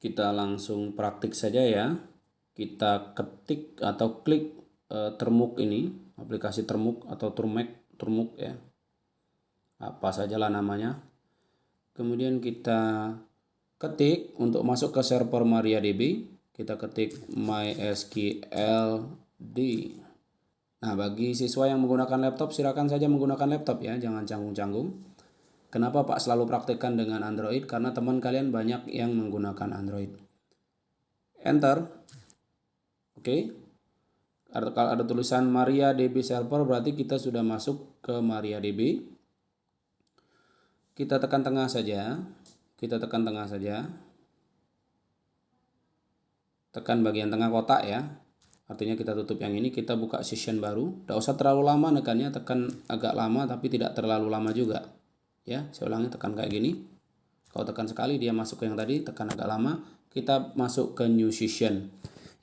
Kita langsung praktik saja ya. Kita ketik atau klik Termuk ini, aplikasi Termuk atau Termuk ya. Apa sajalah namanya. Kemudian kita ketik untuk masuk ke server MariaDB, kita ketik mysqld. Nah, bagi siswa yang menggunakan laptop, silakan saja menggunakan laptop ya, jangan canggung-canggung. Kenapa Pak selalu praktekkan dengan Android? Karena teman kalian banyak yang menggunakan Android. Enter. Oke. Kalau ada tulisan MariaDB server berarti kita sudah masuk ke MariaDB. Kita tekan tengah saja. Tekan bagian tengah kotak ya. Artinya kita tutup yang ini, kita buka session baru. Tidak usah terlalu lama nekannya, tekan agak lama tapi tidak terlalu lama juga. Ya, saya ulangi, tekan kayak gini. Kalau tekan sekali dia masuk ke yang tadi, tekan agak lama, kita masuk ke new session.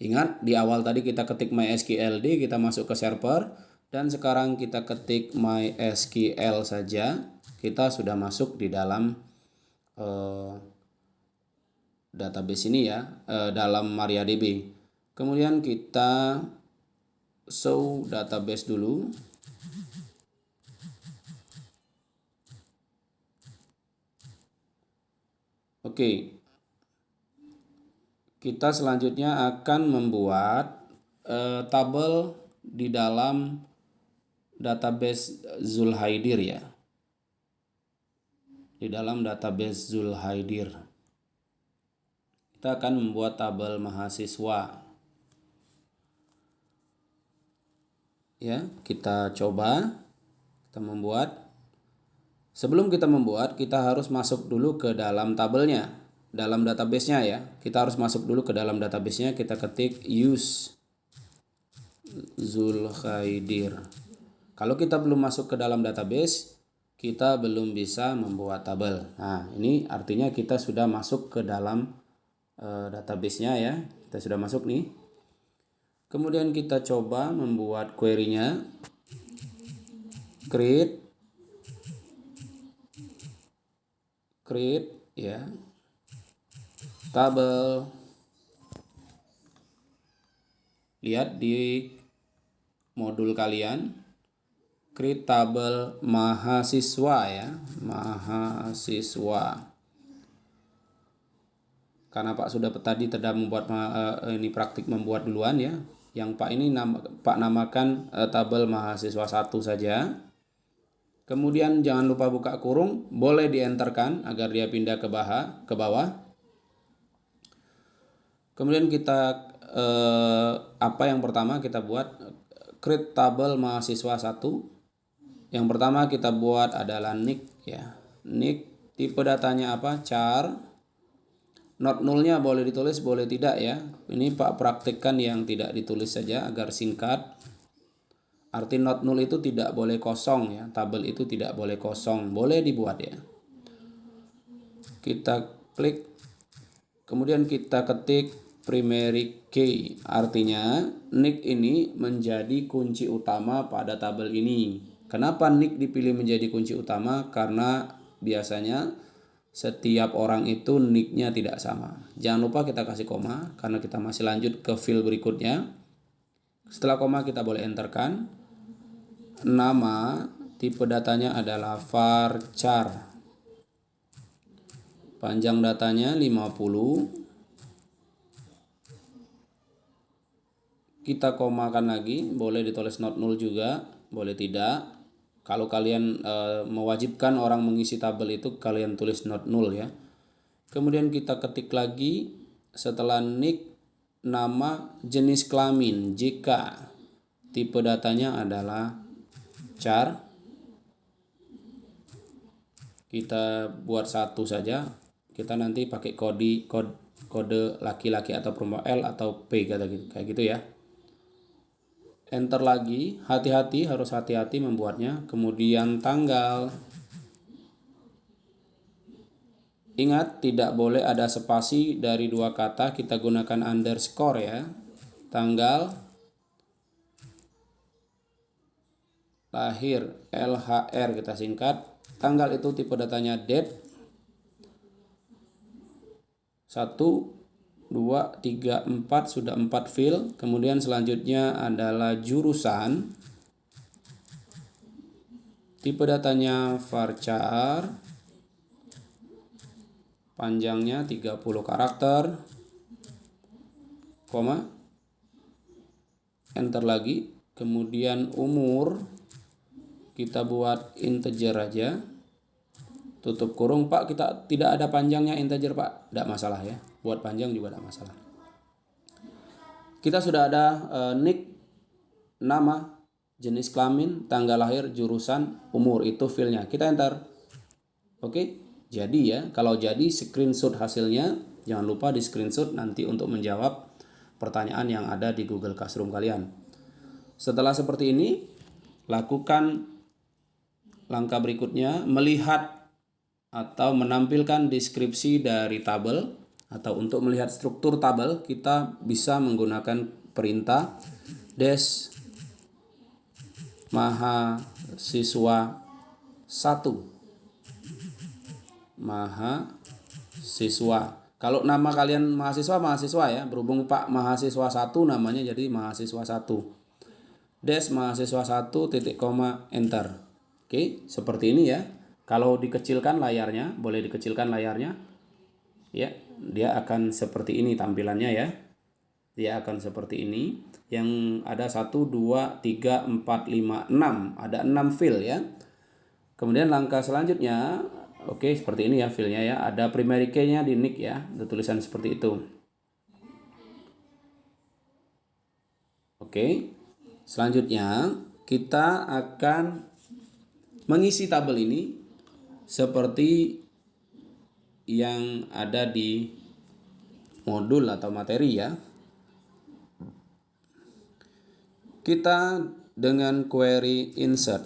Ingat di awal tadi kita ketik mysqld, kita masuk ke server, dan sekarang kita ketik mysql saja, kita sudah masuk di dalam database ini ya, dalam MariaDB. Kemudian kita show database dulu. Oke, kita selanjutnya akan membuat tabel di dalam database Zulhaidir ya. Di dalam database Zulhaidir. Kita akan membuat tabel mahasiswa. Ya, kita coba. Kita membuat. Sebelum kita membuat, kita harus masuk dulu ke dalam tabelnya, dalam database-nya ya. Kita harus masuk dulu ke dalam database-nya, kita ketik use Zulhaidir. Kalau kita belum masuk ke dalam database, kita belum bisa membuat tabel. Nah, ini artinya kita sudah masuk ke dalam database-nya ya. Kita sudah masuk nih. Kemudian kita coba membuat query-nya. Create ya, tabel. Lihat di modul kalian, create tabel mahasiswa ya, mahasiswa. Karena Pak sudah tadi membuat ini praktik membuat duluan ya. Yang Pak ini Pak namakan tabel mahasiswa 1 saja. Kemudian jangan lupa buka kurung, boleh dienterkan agar dia pindah ke bawah. Kemudian kita apa yang pertama kita buat, create tabel mahasiswa 1. Yang pertama kita buat adalah nick ya. Nick, tipe datanya apa? Char. Not null-nya boleh ditulis, boleh tidak ya. Ini Pak praktikkan yang tidak ditulis saja agar singkat. Arti not null itu tidak boleh kosong ya. Tabel itu tidak boleh kosong. Boleh dibuat ya. Kita klik. Kemudian kita ketik primary key. Artinya nick ini menjadi kunci utama pada tabel ini. Kenapa nick dipilih menjadi kunci utama? Karena biasanya setiap orang itu nicknya tidak sama. Jangan lupa kita kasih koma karena kita masih lanjut ke field berikutnya. Setelah koma kita boleh enterkan. Nama, tipe datanya adalah varchar. Panjang datanya 50. Kita komakan lagi, boleh ditulis not null juga, boleh tidak. Kalau kalian mewajibkan orang mengisi tabel itu, kalian tulis not null ya. Kemudian kita ketik lagi setelah nick, nama, jenis kelamin JK. Tipe datanya adalah char. Kita buat 1 saja. Kita nanti pakai kode laki-laki atau perempuan, L atau P kayak gitu ya. Enter lagi, harus hati-hati membuatnya. Kemudian tanggal. Ingat, tidak boleh ada spasi dari 2 kata, kita gunakan underscore ya. Tanggal. Lahir, LHR kita singkat. Tanggal itu tipe datanya date. 1. 2, 3, 4, sudah 4 field. Kemudian selanjutnya adalah jurusan. Tipe datanya varchar. Panjangnya 30 karakter. Koma. Enter lagi. Kemudian umur kita buat integer aja. Tutup kurung. Pak, kita tidak ada panjangnya integer, Pak. Tidak masalah ya. Buat panjang juga tidak masalah. Kita sudah ada nick, nama, jenis kelamin, tanggal lahir, jurusan, umur. Itu fieldnya. Kita enter. Oke. Jadi ya, kalau jadi screenshot hasilnya. Jangan lupa di screenshot nanti untuk menjawab pertanyaan yang ada di Google Classroom kalian. Setelah seperti ini, lakukan langkah berikutnya, melihat atau menampilkan deskripsi dari tabel, atau untuk melihat struktur tabel kita bisa menggunakan perintah des mahasiswa 1. Mahasiswa. Kalau nama kalian mahasiswa ya, berhubung Pak mahasiswa 1 namanya jadi mahasiswa 1. Des mahasiswa 1 titik koma enter. Oke, seperti ini ya. Kalau dikecilkan layarnya, boleh dikecilkan layarnya. Ya, dia akan seperti ini tampilannya ya. Dia akan seperti ini. Yang ada 1, 2, 3, 4, 5, 6. Ada 6 field ya. Kemudian langkah selanjutnya, oke, seperti ini ya fieldnya ya. Ada primary key-nya di nick ya. Ada tulisan seperti itu. Oke. Selanjutnya kita akan mengisi tabel ini seperti yang ada di modul atau materi ya. Kita dengan query insert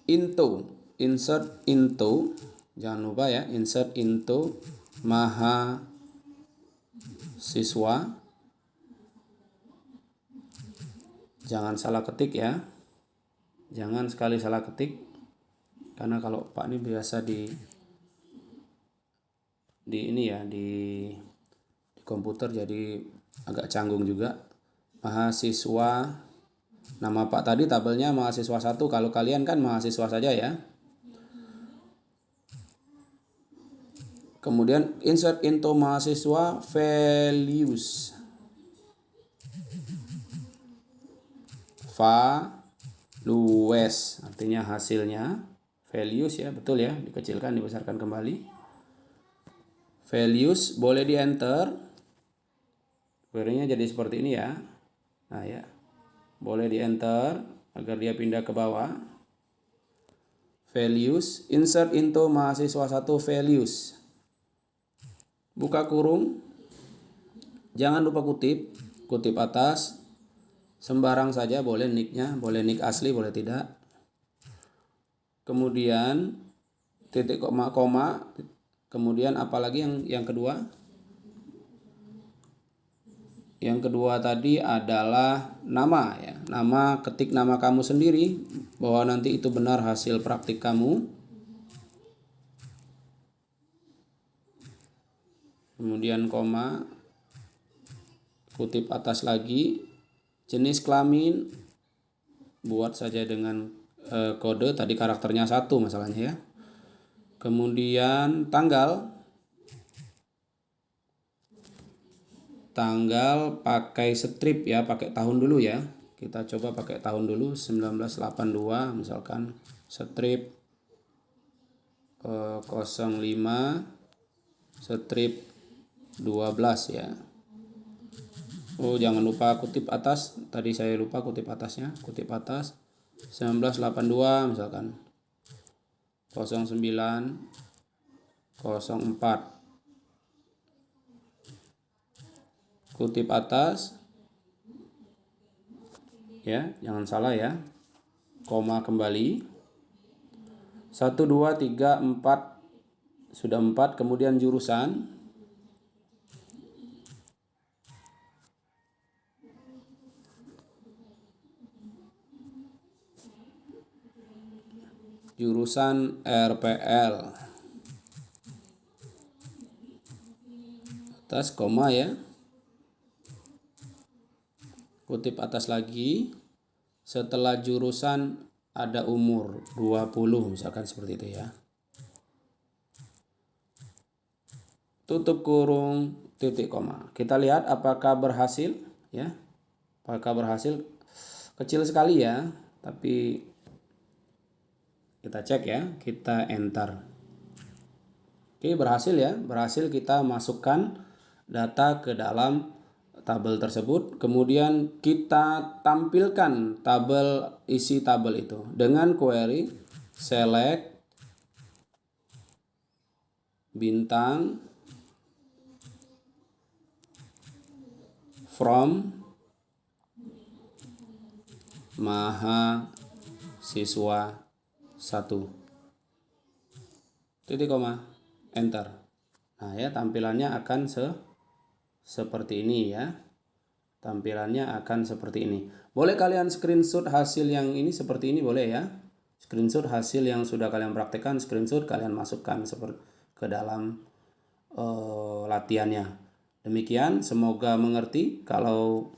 into, jangan lupa ya, insert into mahasiswa. Jangan salah ketik ya. Jangan sekali salah ketik. Karena kalau Pak ini biasa di ini ya, di komputer jadi agak canggung juga. Mahasiswa. Nama Pak tadi tabelnya mahasiswa 1. Kalau kalian kan mahasiswa saja ya. Kemudian insert into mahasiswa values. Values artinya hasilnya. Values ya, betul ya, dikecilkan, dibesarkan kembali. Values boleh di enter. Query-nya jadi seperti ini ya. Nah ya, boleh di enter agar dia pindah ke bawah. Values, insert into mahasiswa 1 values. Buka kurung. Jangan lupa kutip atas. Sembarang saja boleh nicknya, boleh nick asli, boleh tidak. Kemudian titik koma, kemudian apalagi yang kedua? Yang kedua tadi adalah nama ya. Nama, ketik nama kamu sendiri bahwa nanti itu benar hasil praktik kamu. Kemudian koma, kutip atas lagi. Jenis kelamin buat saja dengan kode tadi karakternya 1 masalahnya ya. Kemudian tanggal pakai strip ya, pakai tahun dulu ya. Kita coba pakai tahun dulu 1982 misalkan, strip 05 strip 12 ya. Oh, jangan lupa kutip atas. Tadi saya lupa kutip atasnya. Kutip atas 1982 misalkan. 0904. Kutip atas. Ya, jangan salah ya. Koma kembali. 1 2 3 4 sudah 4, kemudian jurusan. Jurusan RPL. atas, koma ya. Kutip atas lagi. Setelah jurusan ada umur 20, misalkan seperti itu ya. Tutup kurung, titik koma. Kita lihat apakah berhasil ya. Apakah berhasil? Kecil sekali ya, tapi kita cek ya, kita enter. Oke, berhasil ya. Berhasil kita masukkan data ke dalam tabel tersebut. Kemudian kita tampilkan isi tabel itu dengan query select bintang from mahasiswa 1. Titik koma, enter. Nah ya, tampilannya akan seperti ini ya. Tampilannya akan seperti ini. Boleh kalian screenshot hasil yang ini seperti ini, boleh ya. Screenshot hasil yang sudah kalian praktekkan, screenshot kalian masukkan ke dalam latihannya. Demikian, semoga mengerti. Kalau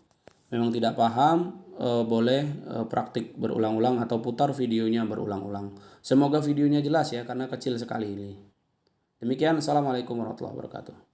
memang tidak paham, boleh praktik berulang-ulang atau putar videonya berulang-ulang. Semoga videonya jelas ya, karena kecil sekali ini. Demikian, assalamualaikum warahmatullahi wabarakatuh.